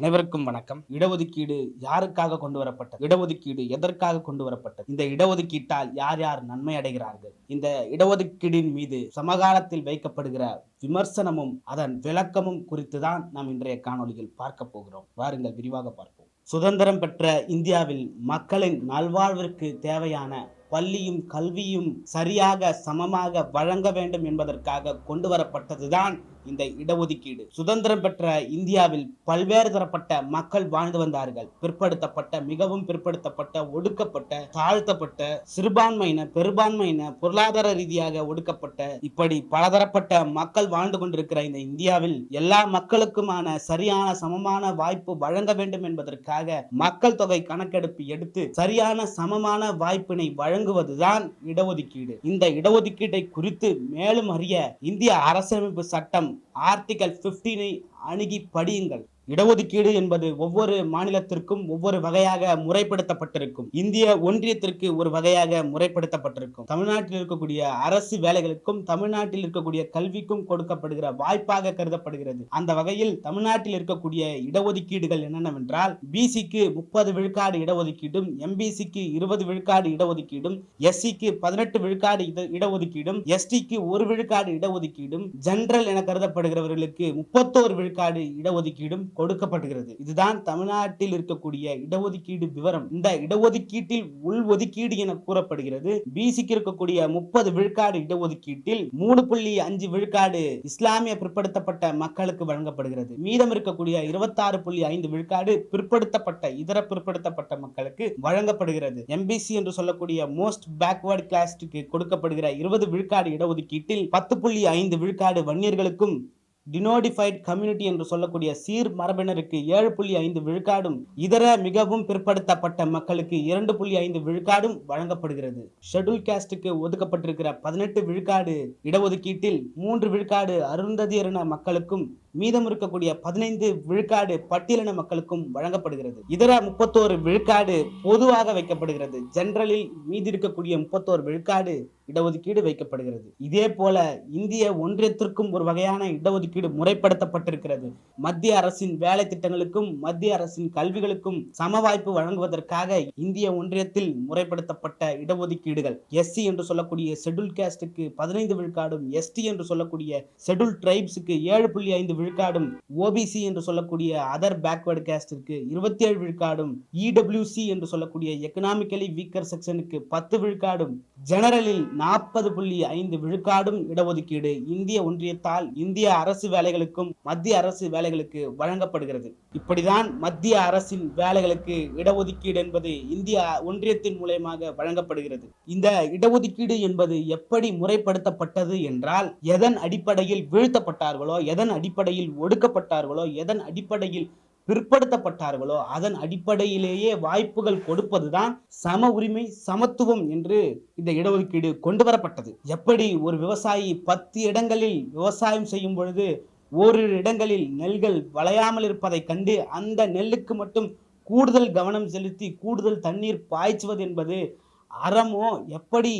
அனைவருக்கும் வணக்கம். இடஒதுக்கீடு யாருக்காக கொண்டு வரப்பட்டது? இடஒதுக்கீடு எதற்காக கொண்டு வரப்பட்டது? இந்த இடஒதுக்கீட்டால் யார் யார் நன்மை அடைகிறார்கள்? இந்த இடஒதுக்கீடின் மீது சமகாலத்தில் வைக்கப்படுகிற விமர்சனமும் அதன் விளக்கமும் குறித்துதான் நாம் இன்றைய காணொளியில் பார்க்க போகிறோம். வாருங்கள் விரிவாக பார்ப்போம். சுதந்திரம் பெற்ற இந்தியாவில் மக்களின் நல்வாழ்விற்கு தேவையான பள்ளியும் கல்வியும் சரியாக சமமாக வழங்க வேண்டும் என்பதற்காக கொண்டு வரப்பட்டதுதான் இந்த இடஒதுக்கீடு. சுதந்திரம் பெற்ற இந்தியாவில் பல்வேறு தரப்பட்ட மக்கள் வாழ்ந்து வந்தார்கள். பிற்படுத்தப்பட்ட, மிகவும் பிற்படுத்தப்பட்ட, ஒடுக்கப்பட்ட, தாழ்த்தப்பட்ட, சிறுபான்மையினர், பெரும்பான்மையினர், பொருளாதார ரீதியாக ஒடுக்கப்பட்ட, இப்படி பலதரப்பட்ட மக்கள் வாழ்ந்து கொண்டிருக்கிற இந்த இந்தியாவில் எல்லா மக்களுக்குமான சரியான சமமான வாய்ப்பு வழங்க வேண்டும் என்பதற்காக மக்கள் தொகை கணக்கெடுப்பு எடுத்து சரியான சமமான வாய்ப்பினை வழங்குவதுதான் இடஒதுக்கீடு. இந்த இடஒதுக்கீட்டை குறித்து மேலும் அறிய இந்திய அரசியலமைப்பு சட்டம் ஆர்டிகல் 15 அணுகி படியுங்கள். இடஒதுக்கீடு என்பது ஒவ்வொரு மாநிலத்திற்கும் ஒவ்வொரு வகையாக முறைப்படுத்தப்பட்டிருக்கும். இந்திய ஒன்றியத்திற்கு ஒரு வகையாக முறைப்படுத்தப்பட்டிருக்கும். தமிழ்நாட்டில் இருக்கக்கூடிய அரசு வேலைகளுக்கும் தமிழ்நாட்டில் இருக்கக்கூடிய கல்விக்கும் கொடுக்கப்படுகிற வாய்ப்பாக கருதப்படுகிறது. அந்த வகையில் தமிழ்நாட்டில் இருக்கக்கூடிய இடஒதுக்கீடுகள் என்னென்னவென்றால், பிசிக்கு 30 விழுக்காடு இடஒதுக்கீடும், எம்பிசிக்கு 20 விழுக்காடு இடஒதுக்கீடும், எஸ்சிக்கு 18 விழுக்காடு இடஒதுக்கீடும், எஸ்டிக்கு 1 விழுக்காடு இடஒதுக்கீடும், ஜெனரல் என கருதப்படுகிறவர்களுக்கு 31 விழுக்காடு இடஒதுக்கீடும் கொடுக்கப்படுகிறது. இதுதான் தமிழ்நாட்டில் இருக்கக்கூடிய இடஒதுக்கீடு விவரம். இந்த இடஒதுக்கீட்டில் உள் ஒதுக்கீடு என கூறப்படுகிறது. பிசிக்கு இருக்கக்கூடிய 30 விழுக்காடு இடஒதுக்கீட்டில் 3.5 விழுக்காடு இஸ்லாமிய பிற்படுத்தப்பட்ட மக்களுக்கு வழங்கப்படுகிறது. மீதம் இருக்கக்கூடிய 26.5 விழுக்காடு பிற்படுத்தப்பட்ட இதர பிற்படுத்தப்பட்ட மக்களுக்கு வழங்கப்படுகிறது. எம்பிசி என்று சொல்லக்கூடிய மோஸ்ட் பேக்வர்ட் கிளாஸ்க்கு கொடுக்கப்படுகிற 20 விழுக்காடு இடஒதுக்கீட்டில் 10.5 விழுக்காடு வன்னியர்களுக்கும், டினோடிஃபைட் கம்யூனிட்டி என்று சொல்லக்கூடிய சீர் மரபினருக்கு 7.5 விழுக்காடும், இதர மிகவும் பிற்படுத்தப்பட்ட மக்களுக்கு 2.5 விழுக்காடும் வழங்கப்படுகிறது. ஷெட்யூல் காஸ்டுக்கு ஒதுக்கப்பட்டிருக்கிற 18 விழுக்காடு இடஒதுக்கீட்டில் 3 விழுக்காடு அருந்ததியரின மக்களுக்கும், மீதம் இருக்கக்கூடிய 15 விழுக்காடு பட்டியலின மக்களுக்கும் வழங்கப்படுகிறது. இதர 31 விழுக்காடு பொதுவாக வைக்கப்படுகிறது. ஜெனரலில் மீதி இருக்கக்கூடிய 31 விழுக்காடு இடஒதுக்கீடு வைக்கப்படுகிறது. இதே போல இந்திய ஒன்றியத்திற்கும் ஒரு வகையான இடஒதுக்கீடு முறைப்படுத்தப்பட்டிருக்கிறது. மத்திய அரசின் வேலை திட்டங்களுக்கும் மத்திய அரசின் கல்விகளுக்கும் சம வாய்ப்பு வழங்குவதற்காக இந்திய ஒன்றியத்தில் முறைப்படுத்தப்பட்ட இடஒதுக்கீடுகள். எஸ்சி என்று சொல்லக்கூடிய ஷெட்யூல் காஸ்டுக்கு 15 விழுக்காடும், எஸ்டி என்று சொல்லக்கூடிய ஷெட்யூல் டிரைப்ஸுக்கு 7.5 விழுக்காடும், ஓபிசி என்று சொல்லக்கூடிய அதர் பேக்வர்ட் காஸ்டிற்கு 27 விழுக்காடும், இடபிள்யூசி என்று சொல்லக்கூடிய எக்கனாமிக்கலி வீக்கர் செக்ஷனுக்கு 10 விழுக்காடும், ஜெனரலில் 40.5 விழுக்காடும் இடஒதுக்கீடு இந்திய ஒன்றியத்தால் இந்திய அரசு வேலைகளுக்கும் மத்திய அரசு வேலைகளுக்கு வழங்கப்படுகிறது. இப்படிதான் மத்திய அரசின் வேலைகளுக்கு இடஒதுக்கீடு என்பது இந்திய ஒன்றியத்தின் மூலமாக வழங்கப்படுகிறது. இந்த இடஒதுக்கீடு என்பது எப்படி முறைப்படுத்தப்பட்டது என்றால், எதன் அடிப்படையில் வீழ்த்தப்பட்டார்களோ, எதன் அடிப்படையில் ஒடுக்கப்பட்டார்களோ, எதன் அடிப்படையில் பிற்படுத்தப்பட்டார்களோ அதன் அடிப்படையிலேயே வாய்ப்புகள் கொடுப்பதுதான் சம உரிமை, சமத்துவம் என்று இந்த இடஒதுக்கீடு கொண்டு வரப்பட்டது. எப்படி ஒரு விவசாயி 10 இடங்களில் விவசாயம் செய்யும் பொழுது ஓரிரு இடங்களில் நெல்கள் விளையாமல் இருப்பதை கண்டு அந்த நெல்லுக்கு மட்டும் கூடுதல் கவனம் செலுத்தி கூடுதல் தண்ணீர் பாய்ச்சுவது என்பது அறமோ, எப்படி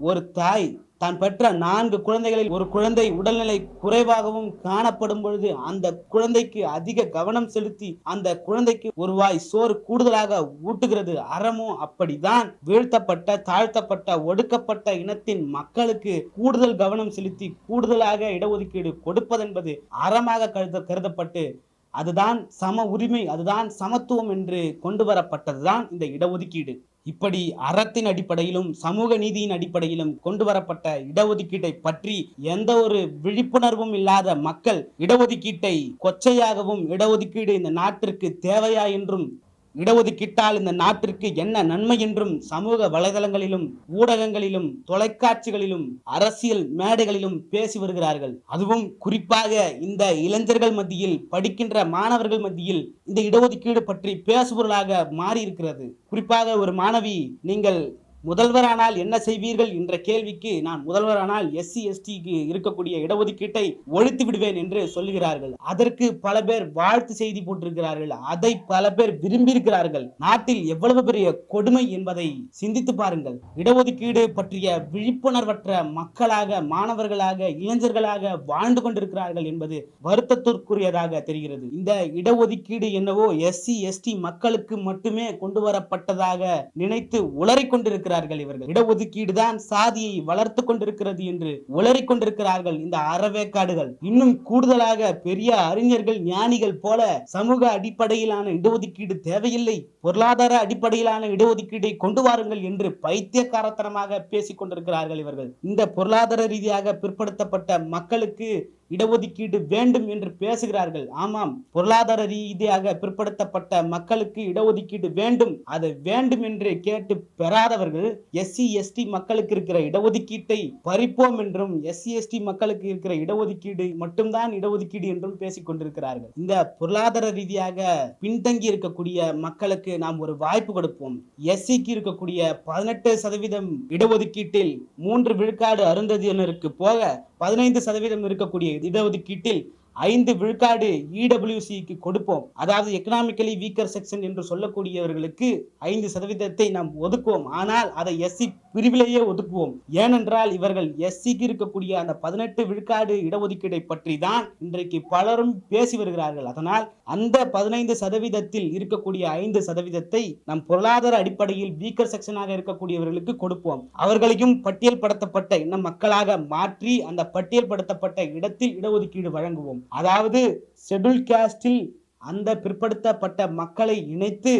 ஒரு தாய் தான் பெற்ற 4 குழந்தைகளில் ஒரு குழந்தை உடல்நிலை குறைவாகவும் காணப்படும் பொழுது அந்த குழந்தைக்கு அதிக கவனம் செலுத்தி அந்த குழந்தைக்கு ஒரு வாய் சோறு கூடுதலாக ஊட்டுகிறது அறமோ, அப்படிதான் வீழ்த்தப்பட்ட, தாழ்த்தப்பட்ட, ஒடுக்கப்பட்ட இனத்தின் மக்களுக்கு கூடுதல் கவனம் செலுத்தி கூடுதலாக இடஒதுக்கீடு கொடுப்பதென்பது அறமாக கருதப்பட்டு அதுதான் சம உரிமை, அதுதான் சமத்துவம் என்று கொண்டு வரப்பட்டதுதான் இந்த இடஒதுக்கீடு. இப்படி அறத்தின் அடிப்படையிலும் சமூக நீதியின் அடிப்படையிலும் கொண்டு வரப்பட்ட இடஒதுக்கீட்டை பற்றி எந்த ஒரு விழிப்புணர்வும் இல்லாத மக்கள் இடஒதுக்கீட்டை கொச்சையாகவும், இடஒதுக்கீடு இந்த நாட்டிற்கு தேவையா என்றும், இடஒதுக்கீட்டால் இந்த நாட்டிற்கு என்ன நன்மை என்றும் சமூக வலைதளங்களிலும் ஊடகங்களிலும் தொலைக்காட்சிகளிலும் அரசியல் மேடைகளிலும் பேசி வருகிறார்கள். அதுவும் குறிப்பாக இந்த இளைஞர்கள் மத்தியில், படிக்கின்ற மாணவர்கள் மத்தியில் இந்த இடஒதுக்கீடு பற்றி பேசுபொருளாக மாறி இருக்கிறது. குறிப்பாக ஒரு மாணவி, நீங்கள் முதல்வரானால் என்ன செய்வீர்கள் என்ற கேள்விக்கு நான் முதல்வரானால் SC STக்கு இருக்கக்கூடிய இடஒதுக்கீட்டை ஒழித்து விடுவேன் என்று சொல்லுகிறார்கள். அதற்கு பல பேர் வாழ்த்து செய்தி போட்டிருக்கிறார்கள். அதை பல பேர் விரும்பி இருக்கிறார்கள். நாட்டில் எவ்வளவு பெரிய கொடுமை என்பதை சிந்தித்து பாருங்கள். இடஒதுக்கீடு பற்றிய விழிப்புணர்வற்ற மக்களாக, மாணவர்களாக, இளைஞர்களாக வாழ்ந்து கொண்டிருக்கிறார்கள் என்பது வருத்தத்திற்குரியதாக தெரிகிறது. இந்த இடஒதுக்கீடு என்னவோ SC ST மக்களுக்கு மட்டுமே கொண்டு வரப்பட்டதாக நினைத்து உளறிக் கொண்டிருக்கிறார்கள். இவர்கள் இடஒதுக்கீடு தான் சாதியை வளர்த்து கொண்டிருக்கிறது என்று உளறிக் கொண்டிருக்கிறார்கள் இந்த அறவேக்காடுகள். இன்னும் கூடுதலாக பெரிய அறிஞர்கள், ஞானிகள் போல சமூக அடிப்படையிலான இடஒதுக்கீடு தேவையில்லை, பொருளாதார அடிப்படையிலான இடஒதுக்கீடை கொண்டு வாருங்கள் என்று பைத்தியக்காரத்தனமாக பேசிக் கொண்டிருக்கிறார்கள் இவர்கள். இந்த பொருளாதார ரீதியாக பிற்படுத்தப்பட்ட மக்களுக்கு இடஒதுக்கீடு வேண்டும் என்று பேசுகிறார்கள். ஆமாம், பொருளாதார ரீதியாக பிற்படுத்தப்பட்ட மக்களுக்கு இடஒதுக்கீடு வேண்டும். அது வேண்டும் என்று கேட்டு பெறாதவர்கள் SC ST மக்களுக்கு இருக்கிற இடஒதுக்கீட்டை பறிப்போம் என்றும், SC ST மக்களுக்கு இருக்கிற இடஒதுக்கீடு மட்டும்தான் இடஒதுக்கீடு என்றும் பேசிக் கொண்டிருக்கிறார்கள். இந்த பொருளாதார ரீதியாக பின்தங்கி இருக்கக்கூடிய மக்களுக்கு நாம் ஒரு வாய்ப்பு கொடுப்போம். SCக்கு இருக்கக்கூடிய 18% இடஒதுக்கீட்டில் 3 விழுக்காடு அருந்ததியினருக்கு போக 15% இருக்கக்கூடிய இடஒதுக்கீட்டில் 5 விழுக்காடு EWCக்கு கொடுப்போம். அதாவது எக்கனாமிக்கலி வீக்கர் செக்ஷன் என்று சொல்லக்கூடியவர்களுக்கு 5% நாம் ஒதுக்குவோம். ஆனால் அதை SC பிரிவிலேயே ஒதுக்குவோம். ஏனென்றால் இவர்கள் SCக்கு இருக்கக்கூடிய அந்த 18 விழுக்காடு இடஒதுக்கீடை பற்றி தான் இன்றைக்கு பலரும் பேசி வருகிறார்கள். அதனால் அந்த 15% இருக்கக்கூடிய 5% நம் பொருளாதார அடிப்படையில் வீக்கர் செக்ஷனாக இருக்கக்கூடியவர்களுக்கு கொடுப்போம். அவர்களையும் பட்டியல் படுத்தப்பட்ட இன மக்களாக மாற்றி அந்த பட்டியல் படுத்தப்பட்ட இடத்தில் இடஒதுக்கீடு வழங்குவோம். அதாவது ஷெட்யூல் காஸ்டில் அந்த பிற்படுத்தப்பட்ட மக்களை இணைத்து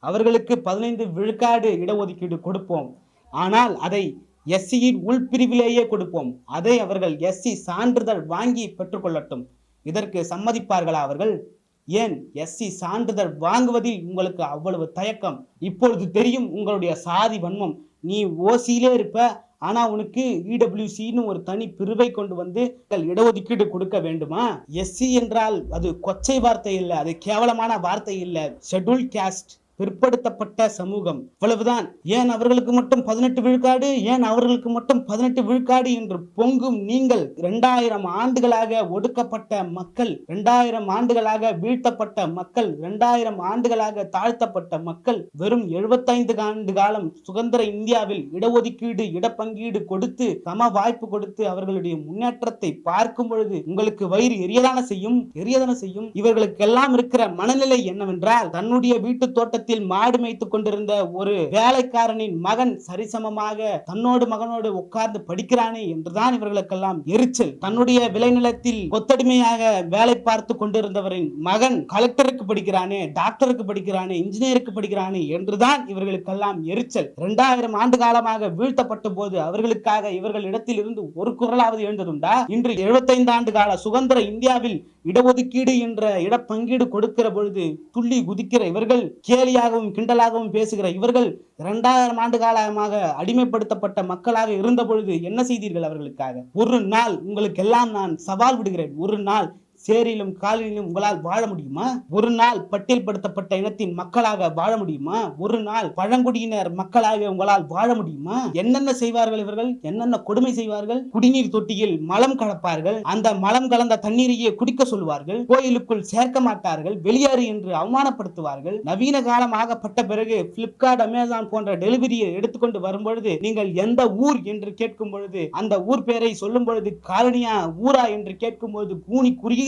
அவர்களுக்கு 15 விழுக்காடு இடஒதுக்கீடு கொடுப்போம். ஆனால் அதை SCயின் உள்பிரிவிலேயே கொடுப்போம். அதை அவர்கள் SC சான்றிதழ் வாங்கி பெற்றுக்கொள்ளட்டும். இதற்கு சம்மதிப்பார்களா அவர்கள்? ஏன் SC சான்றிதழ் வாங்குவதில் உங்களுக்கு அவ்வளவு தயக்கம்? இப்பொழுது தெரியும் உங்களுடைய சாதி வன்மம். நீ OCயிலே இருப்ப, ஆனா உனக்கு EWCன்னு ஒரு தனி பிரிவை கொண்டு வந்து இடஒதுக்கீடு கொடுக்க வேண்டுமா? SC என்றால் அது கொச்சை வார்த்தை இல்லை, அது கேவலமான வார்த்தை இல்லை. ஷெட்யூல் காஸ்ட், பிற்படுத்தப்பட்ட சமூகம், இவ்வளவுதான். ஏன் அவர்களுக்கு மட்டும் 18 விழுக்காடு, ஏன் அவர்களுக்கு மட்டும் 18 விழுக்காடு என்று பொங்கும் நீங்கள் 2000 ஆண்டுகளாக ஒடுக்கப்பட்ட மக்கள், 2000 ஆண்டுகளாக வீழ்த்தப்பட்ட மக்கள், 2000 ஆண்டுகளாக தாழ்த்தப்பட்ட மக்கள் வெறும் 75 ஆண்டு காலம் சுதந்திர இந்தியாவில் இடஒதுக்கீடு, இடப்பங்கீடு கொடுத்து, சம வாய்ப்பு கொடுத்து அவர்களுடைய முன்னேற்றத்தை பார்க்கும் பொழுது உங்களுக்கு வயிறு எரியதான செய்யும். இவர்களுக்கெல்லாம் இருக்கிற மனநிலை என்னவென்றால், தன்னுடைய வீட்டு தோட்டத்தில் மாடு மேய்த்துக் கொண்டிருந்த ஒரு வேலைக்காரனின் மகன் சரிசமமாக தன்னோடு மகனோடு உட்கார்ந்து படிக்கிறானே என்றுதான் இவர்களுக்கெல்லாம் எரிச்சல். தன்னுடைய விளைநிலத்தில் கொத்தடிமையாக வேலை பார்த்து கொண்டிருந்தவரின் மகன் கலெக்டருக்கு படிக்கிறானே, டாக்டருக்கு படிக்கிறானே, இன்ஜினியருக்கு படிக்கிறானே என்றுதான் இவர்களுக்கெல்லாம் எரிச்சல். 2000 ஆண்டு காலமாக வீழ்த்தப்பட்ட போது அவர்களுக்காக இவர்கள் இடத்தில் இருந்து ஒரு குரலாவது எழுந்ததுண்டா? இன்று 75 ஆண்டு கால சுதந்திர இந்தியாவில் இடஒதுக்கீடு என்ற இடப்பங்கீடு கொடுக்கிற பொழுது துள்ளி குதிக்கிற இவர்கள், கேலியாகவும் கிண்டலாகவும் பேசுகிற இவர்கள் 2000 ஆண்டு காலமாக அடிமைப்படுத்தப்பட்ட மக்களாக இருந்த பொழுது என்ன செய்தீர்கள் அவர்களுக்காக? ஒரு நாள் உங்களுக்கு எல்லாம் நான் சவால் விடுகிறேன். ஒரு நாள் சேரிலும் காலிலும் உங்களால் வாழ முடியுமா? ஒரு நாள் பட்டியல்படுத்தப்பட்ட இனத்தின் மக்களாக வாழ முடியுமா? ஒரு நாள் பழங்குடியினர் மக்களாக உங்களால் வாழ முடியுமா? என்னென்ன செய்வார்கள் இவர்கள்? என்னென்ன கொடுமை செய்வார்கள்? குடிநீர் தொட்டியில் மலம் கலப்பார்கள். அந்த மலம் கலந்த தண்ணீரையே குடிக்க சொல்லுவார்கள். கோயிலுக்குள் சேர்க்க மாட்டார்கள். வெளியேறு என்று அவமானப்படுத்துவார்கள். நவீன காலம் ஆகப்பட்ட பிறகு பிளிப்கார்ட், அமேசான் போன்ற டெலிவரியை எடுத்துக்கொண்டு வரும்பொழுது நீங்கள் எந்த ஊர் என்று கேட்கும் பொழுது, அந்த ஊர் பெயரை சொல்லும் பொழுது காலனியா ஊரா என்று கேட்கும் பொழுது கூனி குறுகி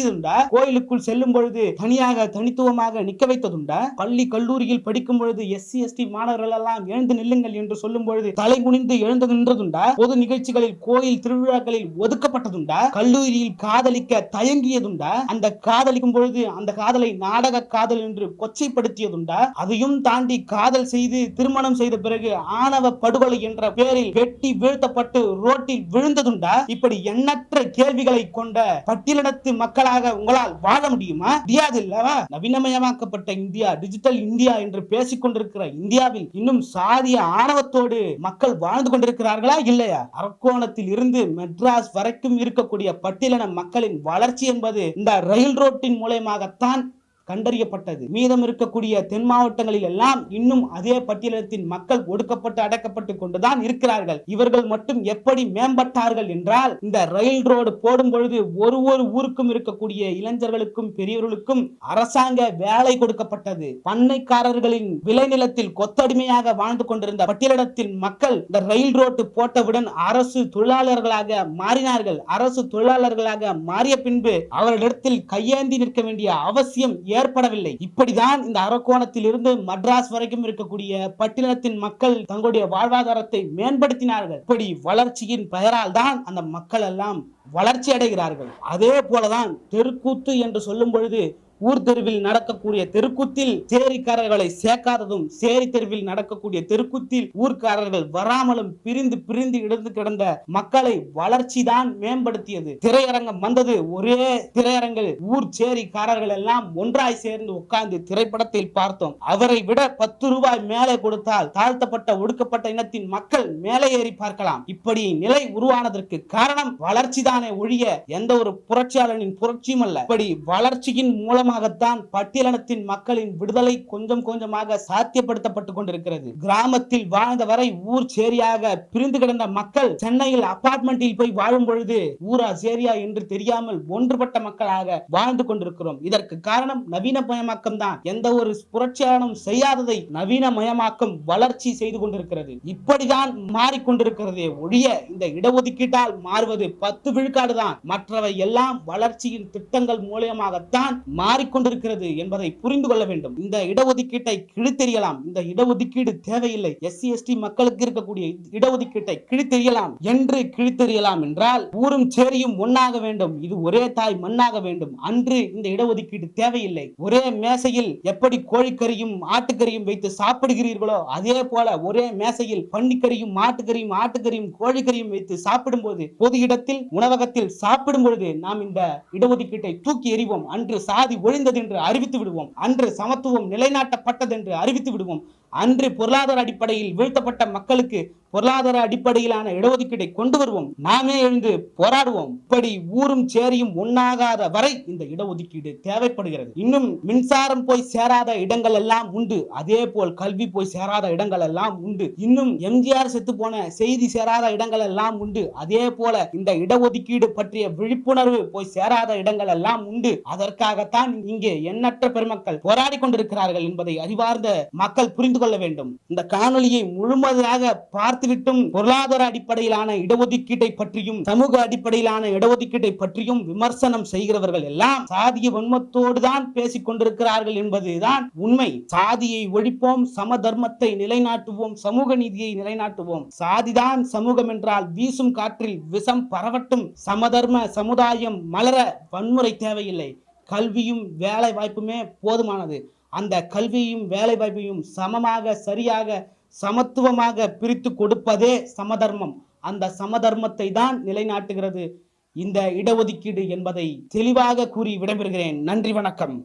கோயிலுக்குள் செல்லும் பொழுது தனியாக தனித்துவமாக நிக்க வைத்ததுண்டா? பள்ளி கல்லூரியில் படிக்கும் பொழுது SC ST மாணவர்கள் எல்லாம் எழுந்து நில்லுங்கள் என்று சொல்லும் பொழுது தலை குனிந்து எழுந்து நின்றதுண்டா? பொது நிகழ்ச்சிகளில், கோயில் திருவிழாக்களில் ஒதுக்கப்பட்டதுண்டா? கல்லூரியில் காதலிக்க தயங்கியதுண்டா? அந்த காதலிக்கும் பொழுது அந்த காதலை நாடக காதல் என்று கொச்சைப்படுத்தியதுண்டா? அதையும் தாண்டி காதல் செய்து திருமணம் செய்த பிறகு ஆணவ படுகொலை என்ற பெயரில் வெட்டி வீழ்த்தப்பட்டு ரோட்டில் விழுந்ததுண்டா? இப்படி எண்ணற்ற கேள்விகளை கொண்ட பட்டியலினத்து மக்களாக உங்களால் வாழ முடியுமா? முடியாது இல்லவா? நவீனமயமாக்கப்பட்ட இந்தியா, டிஜிட்டல் இந்தியா என்று பேசிக் கொண்டிருக்கிற இந்தியாவில் இன்னும் சாதிய ஆணவத்தோடு மக்கள் வாழ்ந்து கொண்டிருக்கிறார்களா இல்லையா? அரக்கோணத்தில் இருந்து மெட்ராஸ் வரைக்கும் இருக்கக்கூடிய பட்டியலின மக்களின் வளர்ச்சி என்பது இந்த ரயில் ரோட்டின் மூலமாகத்தான் கண்டறியப்பட்டது. மீதம் இருக்கக்கூடிய தென் மாவட்டங்களில் எல்லாம் இன்னும் அதே பட்டியலினத்தின் மக்கள் ஒடுக்கப்பட்டு அடக்கப்பட்டு கொண்டுதான் இருக்கிறார்கள். இவர்கள் மட்டும் எப்படி மேம்பட்டார்கள் என்றால், இந்த ரயில் ரோடு போடும் பொழுது ஒரு ஊருக்கும் இருக்கக்கூடிய இளைஞர்களுக்கும் பெரியவர்களுக்கும் அரசாங்க வேலை கொடுக்கப்பட்டது. பண்ணைக்காரர்களின் விளைநிலத்தில் கொத்தடிமையாக வாழ்ந்து கொண்டிருந்த பட்டியலினத்தின் மக்கள் இந்த ரயில் ரோடு போட்டவுடன் அரசு தொழிலாளர்களாக மாறினார்கள். அரசு தொழிலாளர்களாக மாறிய பின்பு அவர்களிடத்தில் கையேந்தி நிற்க வேண்டிய அவசியம் ஏற்படவில்லை. இப்படிதான் இந்த அரக்கோணத்தில் இருந்து மദ്രാஸ் வரைக்கும் இருக்கக்கூடிய பட்டியலினத்தின் மக்கள் தங்களுடைய வாழ்வாதாரத்தை மேம்படுத்தினார்கள். இப்படி வளர்ச்சியின் பெயரால் தான் அந்த மக்கள் எல்லாம் வளர்ச்சி அடைகிறார்கள். அதே போலதான் தெருக்கூத்து என்று சொல்லும் பொழுது ஊர் தெருவில் நடக்கக்கூடிய தெருக்கூத்தில் சேரிக்காரர்களை சேர்க்காததும், சேரி தெருவில் நடக்கக்கூடிய தெருக்கூத்தில் ஊர்க்காரர்கள் வராமலும் பிரிந்து பிரிந்து இடந்து கிடந்த மக்களை வளர்ச்சி தான் மேம்படுத்தியது. திரையரங்கம் வந்தது. ஒரே திரையரங்கில் ஊர் சேரிக்காரர்கள் எல்லாம் ஒன்றாய் சேர்ந்து உட்கார்ந்து திரைப்படத்தில் பார்த்தோம். அவரை விட 10 ரூபாய் மேலே கொடுத்தால் தாழ்த்தப்பட்ட ஒடுக்கப்பட்ட இனத்தின் மக்கள் மேலே ஏறி பார்க்கலாம். இப்படி நிலை உருவானதற்கு காரணம் வளர்ச்சி தானே ஒழிய எந்த ஒரு புரட்சியாளனின் புரட்சியும் அல்ல. இப்படி வளர்ச்சியின் மூலம் பட்டியலினத்தின் மக்களின் விடுதலை கொஞ்சம் கொஞ்சமாக சாத்தியப்படுத்தப்பட்டுக் கொண்டிருக்கிறது. கிராமத்தில் வாழ்ந்த வரை ஊர் சேரியாக பிரிந்து கிடந்த மக்கள் சென்னையில் அபார்ட்மெண்டில் போய் வாழும் பொழுது ஊரா சேரியா என்று தெரியாமல் ஒன்றுபட்ட மக்களாக வாழ்ந்து கொண்டிருக்கிறோம். இதற்கு காரணம் நவீனமயமாக்கம் தான். எந்த ஒரு புரட்சியாளனும் செய்யாததை நவீனமயமாக்கம் வளர்ச்சி செய்து கொண்டிருக்கிறது. இப்படிதான் மாறிக்கொண்டிருக்கிறதே ஒழிய இந்த இடஒதுக்கீட்டால் மாறுவது 10 விழுக்காடு தான். மற்றவை எல்லாம் வளர்ச்சியின் திட்டங்கள் மூலமாகத்தான் மாறிக்கொண்டிருக்கிறது என்பதை புரிந்து கொள்ள வேண்டும். இந்த இடஒதுக்கீட்டை கிழித்தெறியலாம். இந்த இடஒதுக்கீடு தேவையில்லை. எஸ்சி எஸ்டி மக்களுக்கு இருக்கக்கூடிய இடஒதுக்கீட்டை கிழித்தெறியலாம் என்று கிழித்தெறியலாம் என்றால் ஊரும் சேரியும் ஒன்னாக வேண்டும். இது ஒரே தாய் மண்ணாக வேண்டும். அன்று இந்த இடஒதுக்கீடு தேவையில்லை. ஒரே மேசையில் எப்படி கோழிக்கறியும் ஆட்டுக்கறியும் வைத்து சாப்பிடுகிறீர்களோ அதே போல ஒரே மேசையில் பன்னிக்கறியும் மாட்டுக்கறியும் ஆட்டுக்கறியும் கோழிக்கறியும் வைத்து சாப்பிடும் போது பொது இடத்தில் உணவகத்தில் சாப்பிடும் பொழுது நாம் இந்த இடஒதுக்கீட்டை தூக்கி எறிவோம். அன்று சாதி ஒழிந்தது என்று அறிவித்து விடுவோம். அன்று சமத்துவம் நிலைநாட்டப்பட்டது என்று அறிவித்து விடுவோம். அன்று பொருளாதார அடிப்படையில் வீழ்த்தப்பட்ட மக்களுக்கு பொருளாதார அடிப்படையிலான இடஒதுக்கீட்டை கொண்டு வருவோம். நாமே எழுந்து போராடுவோம். இப்படி ஊரும் சேரியும் ஒன்னாகாத வரை இந்த இடஒதுக்கீடு தேவைப்படுகிறது. இன்னும் மின்சாரம் போய் சேராத இடங்கள் எல்லாம் உண்டு. அதே போல் கல்வி போய் சேராத இடங்கள் எல்லாம் உண்டு. இன்னும் எம்ஜிஆர் செத்து போன செய்தி சேராத இடங்கள் எல்லாம் உண்டு. அதே போல இந்த இடஒதுக்கீடு பற்றிய விழிப்புணர்வு போய் சேராத இடங்கள் எல்லாம் உண்டு. அதற்காகத்தான் இங்கே எண்ணற்ற பெருமக்கள் போராடி கொண்டிருக்கிறார்கள் என்பதை அறிவார்ந்த மக்கள் புரிந்து கொள்ள வேண்டும். இந்த காணொலியை முழுமையாக பார்த்துவிட்டும் பொருளாதார அடிப்படையிலான இடஒதுக்கீட்டை பற்றியும் சமூக அடிப்படையிலான இடஒதுக்கீட்டை பற்றியும் விமர்சனம் செய்கிறவர்கள் எல்லாம் சாதிய வன்மத்தோடு தான் பேசிக் கொண்டிருக்கிறார்கள் என்பதுதான் உண்மை. சாதியை ஒழிப்போம், சம தர்மத்தை நிலைநாட்டுவோம், சமூக நீதியை நிலைநாட்டுவோம். சாதிதான் சமூகம் என்றால் வீசும் காற்றில் விஷம் பரவட்டும். சமதர்ம சமுதாயம் மலர வன்முறை தேவையில்லை. கல்வியும் வேலை வாய்ப்புமே போதுமானது. அந்த கல்வியும் வேலை வாய்ப்பையும் சமமாக சரியாக சமத்துவமாக பிரித்து கொடுப்பதே சமதர்மம். அந்த சமதர்மத்தை தான் நிலைநாட்டுகிறது இந்த இடஒதுக்கீடு என்பதை தெளிவாக கூறி விடைபெறுகிறேன். நன்றி, வணக்கம்.